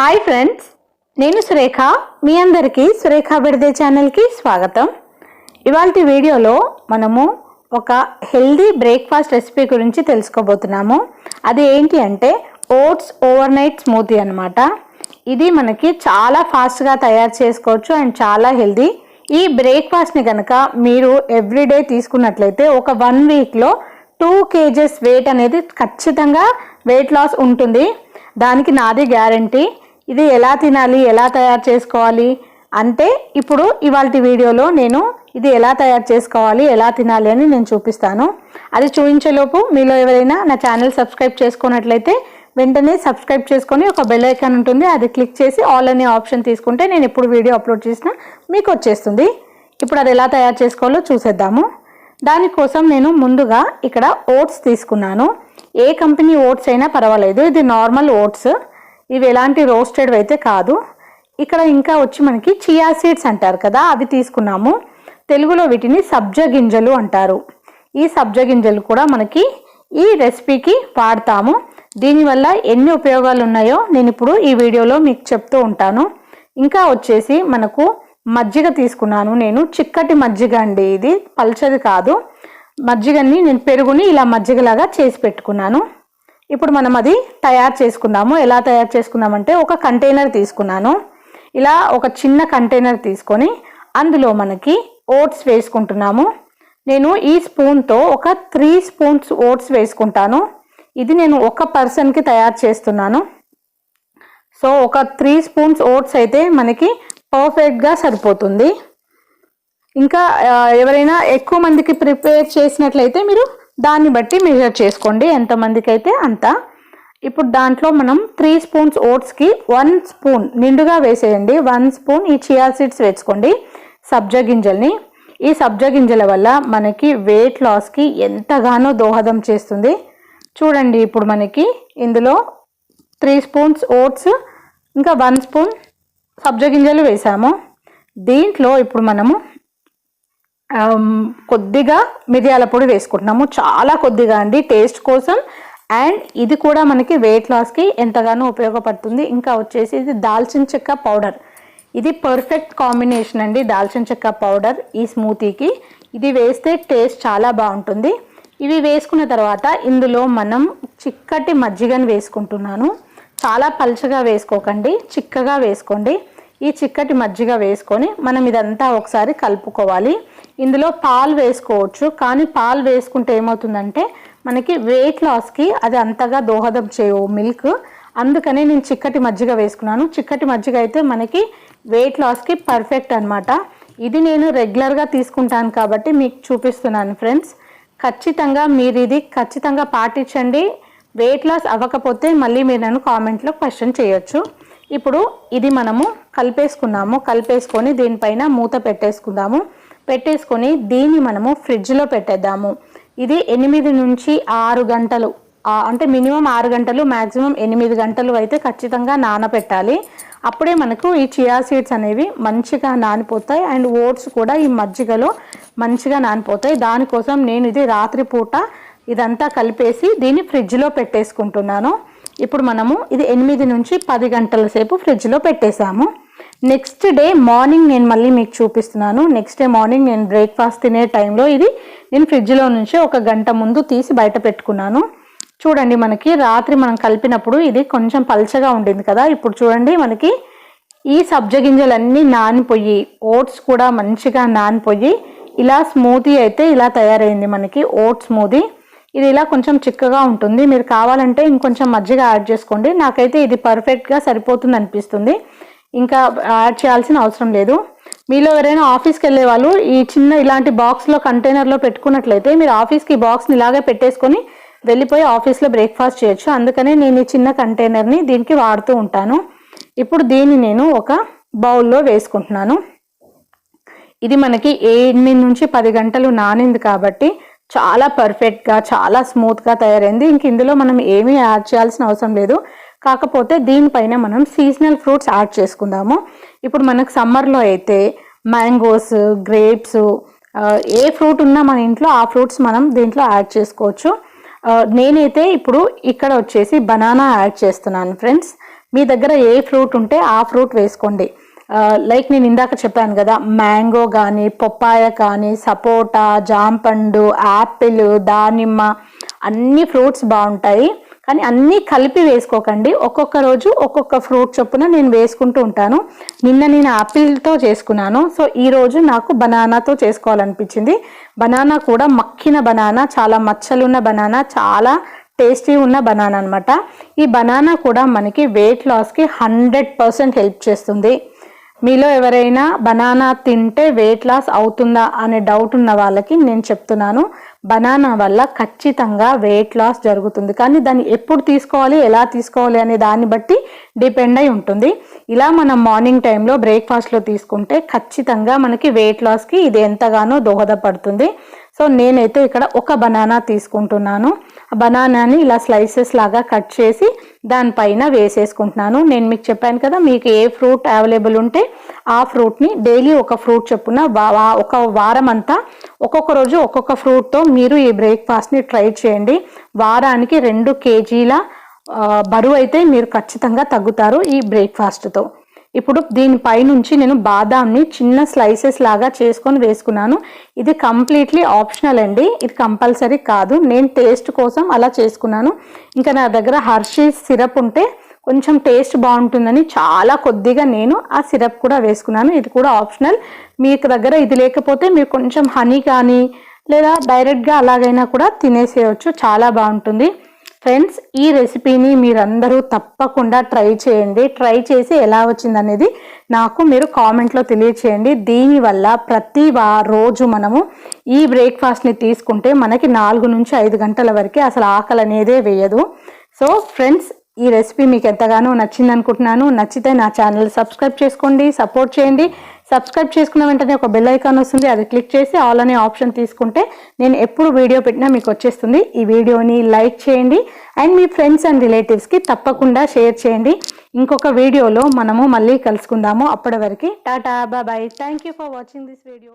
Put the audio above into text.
Hi friends, నేను సురేఖ. మీ అందరికీ సురేఖ బిర్దే ఛానల్కి స్వాగతం. ఇవాల్టి వీడియోలో మనము ఒక హెల్దీ బ్రేక్ఫాస్ట్ రెసిపీ గురించి తెలుసుకోబోతున్నాము. అది ఏంటి అంటే ఓట్స్ ఓవర్ నైట్ స్మూతీ అన్నమాట. ఇది మనకి చాలా ఫాస్ట్గా తయారు చేసుకోవచ్చు అండ్ చాలా హెల్దీ. ఈ బ్రేక్ఫాస్ట్ని కనుక మీరు ఎవ్రీడే తీసుకున్నట్లయితే ఒక 1 వీక్లో 2 kgs వెయిట్ అనేది ఖచ్చితంగా వెయిట్ లాస్ ఉంటుంది. దానికి నాది గ్యారంటీ. ఇది ఎలా తినాలి, ఎలా తయారు చేసుకోవాలి అంటే ఇప్పుడు ఇవాల్టి వీడియోలో నేను ఇది ఎలా తయారు చేసుకోవాలి, ఎలా తినాలి అని నేను చూపిస్తాను. అది చూపించేలోపు మీలో ఎవరైనా నా ఛానల్ సబ్స్క్రైబ్ చేసుకున్నట్లయితే వెంటనే సబ్స్క్రైబ్ చేసుకొని ఒక బెల్ ఐకాన్ ఉంటుంది, అది క్లిక్ చేసి ఆల్ అనే ఆప్షన్ తీసుకుంటే నేను ఎప్పుడు వీడియో అప్లోడ్ చేసినా మీకు వచ్చేస్తుంది. ఇప్పుడు అది ఎలా తయారు చేసుకోవాలో చూసేద్దాము. దానికోసం నేను ముందుగా ఇక్కడ ఓట్స్ తీసుకున్నాను. ఏ కంపెనీ ఓట్స్ అయినా పర్వాలేదు, ఇది నార్మల్ ఓట్స్, ఇవి ఎలాంటి రోస్టెడ్ అయితే కాదు. ఇక్కడ ఇంకా వచ్చి మనకి చియా సీడ్స్ అంటారు కదా, అవి తీసుకున్నాము. తెలుగులో వీటిని సబ్జా గింజలు అంటారు. ఈ సబ్జా గింజలు కూడా మనకి ఈ రెసిపీకి వాడతాము. దీనివల్ల ఎన్ని ఉపయోగాలు ఉన్నాయో నేను ఇప్పుడు ఈ వీడియోలో మీకు చెప్తూ ఉంటాను. ఇంకా వచ్చేసి మనకు మజ్జిగ తీసుకున్నాను. నేను చిక్కటి మజ్జిగ అండి, ఇది పల్చది కాదు. మజ్జిగని నేను పెరుగుని ఇలా మజ్జిగలాగా చేసి పెట్టుకున్నాను. ఇప్పుడు మనం అది తయారు చేసుకుందాము. ఎలా తయారు చేసుకుందామంటే ఒక కంటైనర్ తీసుకున్నాను. ఇలా ఒక చిన్న కంటైనర్ తీసుకొని అందులో మనకి ఓట్స్ వేసుకుంటున్నాము. నేను ఈ స్పూన్తో ఒక 3 స్పూన్స్ ఓట్స్ వేసుకుంటాను. ఇది నేను ఒక పర్సన్కి తయారు చేస్తున్నాను. సో ఒక 3 స్పూన్స్ ఓట్స్ అయితే మనకి పర్ఫెక్ట్గా సరిపోతుంది. ఇంకా ఎవరైనా ఎక్కువ మందికి ప్రిపేర్ చేసినట్లయితే మీరు దాన్ని బట్టి మెజర్ చేసుకోండి, ఎంతమందికి అయితే అంత. ఇప్పుడు దాంట్లో మనం 3 స్పూన్స్ ఓట్స్కి 1 స్పూన్ నిండుగా వేసేయండి. 1 స్పూన్ ఈ చియా సీడ్స్ వేసుకోండి, సబ్జా గింజల్ని. ఈ సబ్జా గింజల వల్ల మనకి వెయిట్ లాస్కి ఎంతగానో దోహదం చేస్తుంది. చూడండి, ఇప్పుడు మనకి ఇందులో 3 స్పూన్స్ ఓట్స్ ఇంకా 1 స్పూన్ సబ్జా గింజలు వేసాము. దీంట్లో ఇప్పుడు మనము కొద్దిగా మిరియాల పొడి వేసుకుంటున్నాము, చాలా కొద్దిగా అండి, టేస్ట్ కోసం. అండ్ ఇది కూడా మనకి వెయిట్ లాస్కి ఎంతగానో ఉపయోగపడుతుంది. ఇంకా వచ్చేసి ఇది దాల్చిన చెక్క పౌడర్, ఇది పర్ఫెక్ట్ కాంబినేషన్ అండి. దాల్చిన చెక్క పౌడర్ ఈ స్మూతీకి ఇది వేస్తే టేస్ట్ చాలా బాగుంటుంది. ఇవి వేసుకున్న తర్వాత ఇందులో మనం చిక్కటి మజ్జిగను వేసుకుంటున్నాను. చాలా పల్చగా వేసుకోకండి, చిక్కగా వేసుకోండి. ఈ చిక్కటి మజ్జిగ వేసుకొని మనం ఇదంతా ఒకసారి కలుపుకోవాలి. ఇందులో పాలు వేసుకోవచ్చు, కానీ పాలు వేసుకుంటే ఏమవుతుందంటే మనకి వెయిట్ లాస్కి అది అంతగా దోహదం చేయవు మిల్క్. అందుకనే నేను చిక్కటి మజ్జిగ వేసుకున్నాను. చిక్కటి మజ్జిగ అయితే మనకి వెయిట్ లాస్కి పర్ఫెక్ట్ అనమాట. ఇది నేను రెగ్యులర్గా తీసుకుంటాను కాబట్టి మీకు చూపిస్తున్నాను ఫ్రెండ్స్. ఖచ్చితంగా మీరు ఇది ఖచ్చితంగా పాటించండి. వెయిట్ లాస్ అవ్వకపోతే మళ్ళీ మీరు నన్ను కామెంట్లో క్వశ్చన్ చేయొచ్చు. ఇప్పుడు ఇది మనము కలిపేసుకొని దీనిపైన మూత పెట్టేసుకొని దీన్ని మనము ఫ్రిడ్జ్లో పెట్టేద్దాము. ఇది 8 నుంచి 6 గంటలు, అంటే మినిమం 6 గంటలు, మ్యాక్సిమం 8 గంటలు అయితే ఖచ్చితంగా నానబెట్టాలి. అప్పుడే మనకు ఈ చియా సీడ్స్ అనేవి మంచిగా నానిపోతాయి అండ్ ఓట్స్ కూడా ఈ మజ్జిగలో మంచిగా నానిపోతాయి. దానికోసం నేను ఇది రాత్రిపూట ఇదంతా కలిపేసి దీన్ని ఫ్రిడ్జ్లో పెట్టేసుకుంటున్నాను. ఇప్పుడు మనము ఇది 8 నుంచి 10 గంటల సేపు ఫ్రిడ్జ్లో పెట్టేసాము. నెక్స్ట్ డే మార్నింగ్ నేను మళ్ళీ మీకు చూపిస్తున్నాను. నెక్స్ట్ డే మార్నింగ్ నేను బ్రేక్ఫాస్ట్ తినే టైంలో ఇది నేను ఫ్రిడ్జ్లో నుంచి 1 గంట ముందు తీసి బయట పెట్టుకున్నాను. చూడండి, మనకి రాత్రి మనం కలిపినప్పుడు ఇది కొంచెం పల్చగా ఉండింది కదా. ఇప్పుడు చూడండి, మనకి ఈ సబ్జా గింజలన్నీ నానిపోయి ఓట్స్ కూడా మంచిగా నానిపోయి ఇలా స్మూతీ అయితే ఇలా తయారైంది మనకి ఓట్స్ స్మూతీ. ఇది ఇలా కొంచెం చిక్కగా ఉంటుంది. మీరు కావాలంటే ఇంకొంచెం మజ్జిగ యాడ్ చేసుకోండి. నాకైతే ఇది పర్ఫెక్ట్గా సరిపోతుంది అనిపిస్తుంది. ఇంకా యాడ్ చేయాల్సిన అవసరం లేదు. మీలో ఎవరైనా ఆఫీస్కి వెళ్ళే వాళ్ళు ఈ చిన్న ఇలాంటి బాక్స్లో కంటైనర్లో పెట్టుకున్నట్లయితే మీరు ఆఫీస్కి ఈ బాక్స్ని ఇలాగే పెట్టేసుకొని వెళ్ళిపోయి ఆఫీస్లో బ్రేక్ఫాస్ట్ చేయొచ్చు. అందుకనే నేను ఈ చిన్న కంటైనర్ని దీనికి వాడుతూ ఉంటాను. ఇప్పుడు దీన్ని నేను ఒక బౌల్లో వేసుకుంటున్నాను. ఇది మనకి 8 నుంచి 10 గంటలు నానింది కాబట్టి చాలా పర్ఫెక్ట్గా, చాలా స్మూత్గా తయారైంది. ఇంక ఇందులో మనం ఏమీ యాడ్ చేయాల్సిన అవసరం లేదు. కాకపోతే దీనిపైన మనం సీజనల్ ఫ్రూట్స్ యాడ్ చేసుకుందాము. ఇప్పుడు మనకు సమ్మర్లో అయితే మ్యాంగోస్, గ్రేప్స్, ఏ ఫ్రూట్ ఉన్నా మన ఇంట్లో ఆ ఫ్రూట్స్ మనం దీంట్లో యాడ్ చేసుకోవచ్చు. నేనైతే ఇప్పుడు ఇక్కడ వచ్చేసి బనానా యాడ్ చేస్తున్నాను ఫ్రెండ్స్. మీ దగ్గర ఏ ఫ్రూట్ ఉంటే ఆ ఫ్రూట్ వేసుకోండి. లైక్ నేను ఇందాక చెప్పాను కదా, మ్యాంగో కానీ, పప్పాయ కానీ, సపోటా, జాంపండు, యాపిల్, దానిమ్మ, అన్ని ఫ్రూట్స్ బాగుంటాయి. కానీ అన్నీ కలిపి వేసుకోకండి, ఒక్కొక్క రోజు ఒక్కొక్క ఫ్రూట్ చొప్పున నేను వేసుకుంటూ ఉంటాను. నిన్న నేను యాపిల్తో చేసుకున్నాను, సో ఈరోజు నాకు బనానాతో చేసుకోవాలనిపించింది. బనానా కూడా మక్కిన బనానా, చాలా మచ్చలున్న బనానా, చాలా టేస్టీ ఉన్న బనానా అనమాట. ఈ బనానా కూడా మనకి వెయిట్ లాస్కి 100% హెల్ప్ చేస్తుంది. మీలో ఎవరైనా బనానా తింటే వెయిట్ లాస్ అవుతుందా అనే డౌట్ ఉన్న వాళ్ళకి నేను చెప్తున్నాను, బనానా వల్ల ఖచ్చితంగా వెయిట్ లాస్ జరుగుతుంది. కానీ దాన్ని ఎప్పుడు తీసుకోవాలి, ఎలా తీసుకోవాలి అనే దాన్ని బట్టి డిపెండ్ అయి ఉంటుంది. ఇలా మనం మార్నింగ్ టైంలో బ్రేక్ఫాస్ట్లో తీసుకుంటే ఖచ్చితంగా మనకి వెయిట్ లాస్కి ఇది ఎంతగానో దోహదపడుతుంది. సో నేనైతే ఇక్కడ ఒక బనానా తీసుకుంటున్నాను. ఆ బనానాని ఇలా స్లైసెస్ లాగా కట్ చేసి దానిపైన వేసేసుకుంటున్నాను. నేను మీకు చెప్పాను కదా, మీకు ఏ ఫ్రూట్ అవైలబుల్ ఉంటే ఆ ఫ్రూట్ని డైలీ ఒక ఫ్రూట్ చొప్పున ఒక వారం అంతా ఒక్కొక్క రోజు ఒక్కొక్క ఫ్రూట్తో మీరు ఈ బ్రేక్ఫాస్ట్ని ట్రై చేయండి. వారానికి 2 కేజీల బరువు అయితే మీరు ఖచ్చితంగా తగ్గుతారు ఈ బ్రేక్ఫాస్ట్తో. ఇప్పుడు దీనిపైనుంచి నేను బాదాంని చిన్న స్లైసెస్ లాగా చేసుకొని వేసుకున్నాను. ఇది కంప్లీట్లీ ఆప్షనల్ అండి, ఇది కంపల్సరీ కాదు. నేను టేస్ట్ కోసం అలా చేసుకున్నాను. ఇంకా నా దగ్గర హర్షీస్ సిరప్ ఉంటే కొంచెం టేస్ట్ బాగుంటుందని చాలా కొద్దిగా నేను ఆ సిరప్ కూడా వేసుకున్నాను. ఇది కూడా ఆప్షనల్. మీకు దగ్గర ఇది లేకపోతే మీరు కొంచెం హనీ కానీ లేదా డైరెక్ట్గా అలాగైనా కూడా తినేసేయచ్చు, చాలా బాగుంటుంది. ఫ్రెండ్స్, ఈ రెసిపీని మీరందరూ తప్పకుండా ట్రై చేయండి. ట్రై చేసి ఎలా వచ్చిందనేది నాకు మీరు కామెంట్లో తెలియచేయండి. దీనివల్ల ప్రతి రోజు మనము ఈ బ్రేక్ఫాస్ట్ని తీసుకుంటే మనకి 4 నుంచి 5 గంటల వరకు అసలు ఆకలి అనేదే వేయదు. సో ఫ్రెండ్స్, ఈ రెసిపీ మీకు ఎంతగానో నచ్చింది అనుకుంటున్నాను. నచ్చితే నా ఛానల్ సబ్స్క్రైబ్ చేసుకోండి, సపోర్ట్ చేయండి. సబ్స్క్రైబ్ చేసుకున్న వెంటనే ఒక బెల్ ఐకాన్ వస్తుంది, అది క్లిక్ చేసి ఆల్ అనే ఆప్షన్ తీసుకుంటే నేను ఎప్పుడు వీడియో పెట్టినా మీకు వచ్చేస్తుంది. ఈ వీడియోని లైక్ చేయండి అండ్ మీ ఫ్రెండ్స్ అండ్ రిలేటివ్స్కి తప్పకుండా షేర్ చేయండి. ఇంకొక వీడియోలో మనము మళ్ళీ కలుసుకుందాము. అప్పటి వరకు tata, bye. Thank you for watching this video.